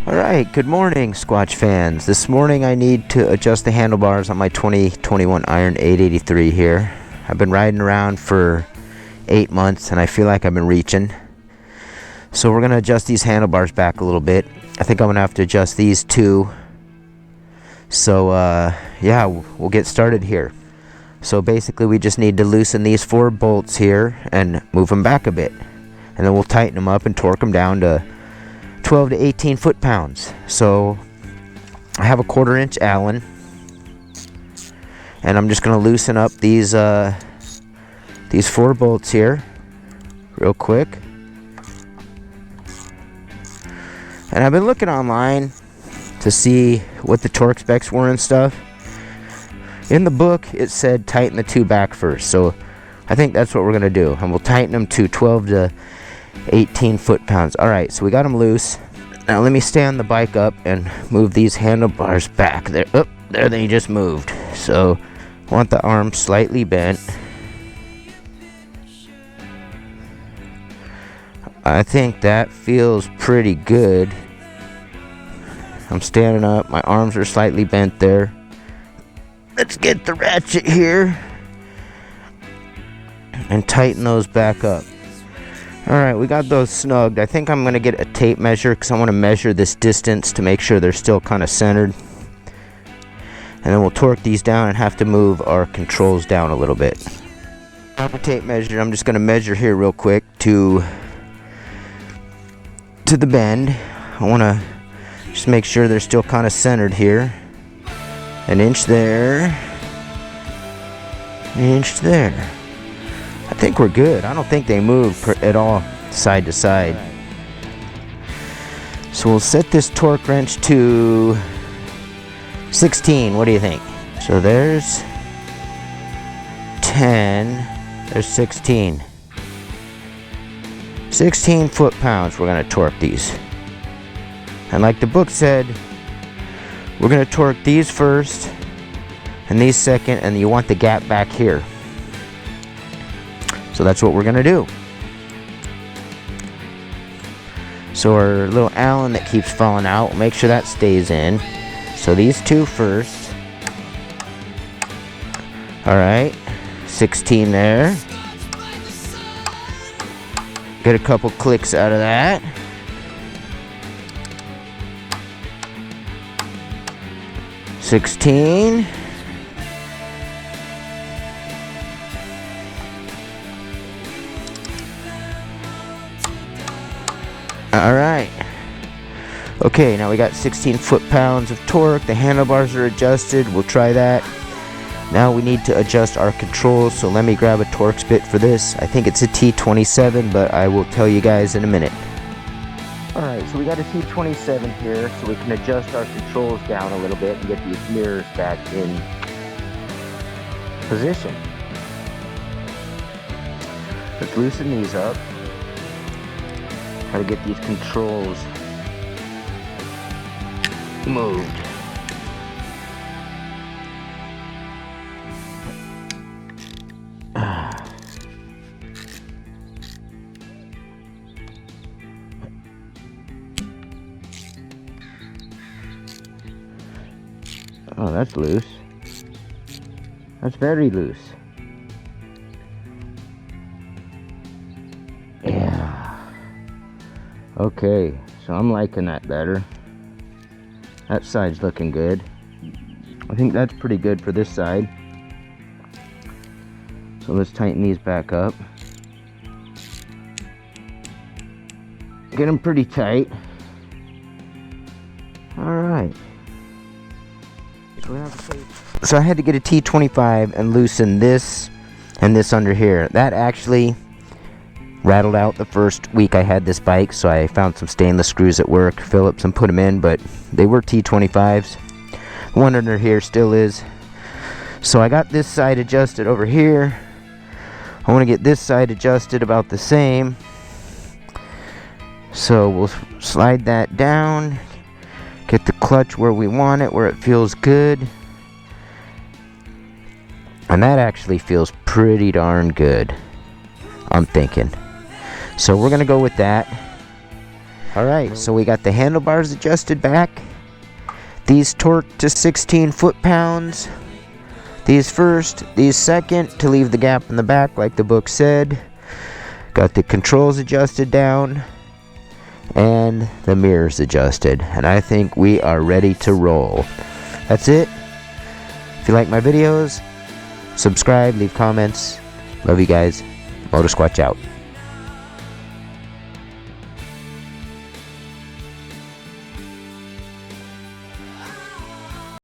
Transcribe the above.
Alright, good morning, Squatch fans. This morning I need to adjust the handlebars on my 2021 Iron 883 here. I've been riding around for 8 months and I feel like I've been reaching. So we're going to adjust these handlebars back a little bit. I think I'm going to have to adjust these too. So yeah, we'll get started here. So basically we just need to loosen these 4 bolts here and move them back a bit. And then we'll tighten them up and torque them down to 12 to 18 foot-pounds. So I have a 1/4 inch Allen, and I'm just going to loosen up these 4 bolts here real quick. And I've been looking online to see what the torque specs were and stuff. In the book it said tighten the 2 back first, so I think that's what we're going to do, and we'll tighten them to 12 to 18 foot-pounds. Alright, so we got them loose. Now let me stand the bike up and move these handlebars back. There, oh, there they just moved. So I want the arm slightly bent. I think that feels pretty good. I'm standing up, my arms are slightly bent there. Let's get the ratchet here and tighten those back up. Alright, we got those snugged. I think I'm going to get a tape measure because I want to measure this distance to make sure they're still kind of centered. And then we'll torque these down and have to move our controls down a little bit. I have a tape measure. I'm just going to measure here real quick to the bend. I want to just make sure they're still kind of centered here. 1 inch there. 1 inch there. I think we're good. I don't think they move at all side to side. So we'll set this torque wrench to 16. What do you think? So there's 10. There's 16. 16 foot-pounds we're going to torque these. And like the book said, we're going to torque these first and these second, and you want the gap back here. So that's what we're going to do. So our little Allen that keeps falling out, make sure that stays in. So these 2 first. Alright, 16 there. Get a couple clicks out of that. $16. Alright. Okay, now we got 16 foot-pounds of torque. The handlebars are adjusted. We'll try that. Now we need to adjust our controls, so let me grab a Torx bit for this. I think it's a T27, but I will tell you guys in a minute. Alright, so we got a T27 here, so we can adjust our controls down a little bit and get these mirrors back in position. Let's loosen these up. Try to get these controls moved. Oh, that's loose. That's very loose. Yeah. Okay, so I'm liking that better. That side's looking good. I think that's pretty good for this side. So let's tighten these back up. Get them pretty tight. Alright. So I had to get a T25 and loosen this and this under here. That actually rattled out the first week I had this bike, so I found some stainless screws at work, Phillips, and put them in, but they were T25s. The one under here still is. So I got this side adjusted over here. I want to get this side adjusted about the same. So we'll slide that down, get the clutch where we want it, where it feels good. And that actually feels pretty darn good, I'm thinking. So we're going to go with that. Alright, so we got the handlebars adjusted back. These torqued to 16 foot-pounds. These first, these second, to leave the gap in the back like the book said. Got the controls adjusted down. And the mirrors adjusted. And I think we are ready to roll. That's it. If you like my videos, subscribe, leave comments. Love you guys. Motosquatch out.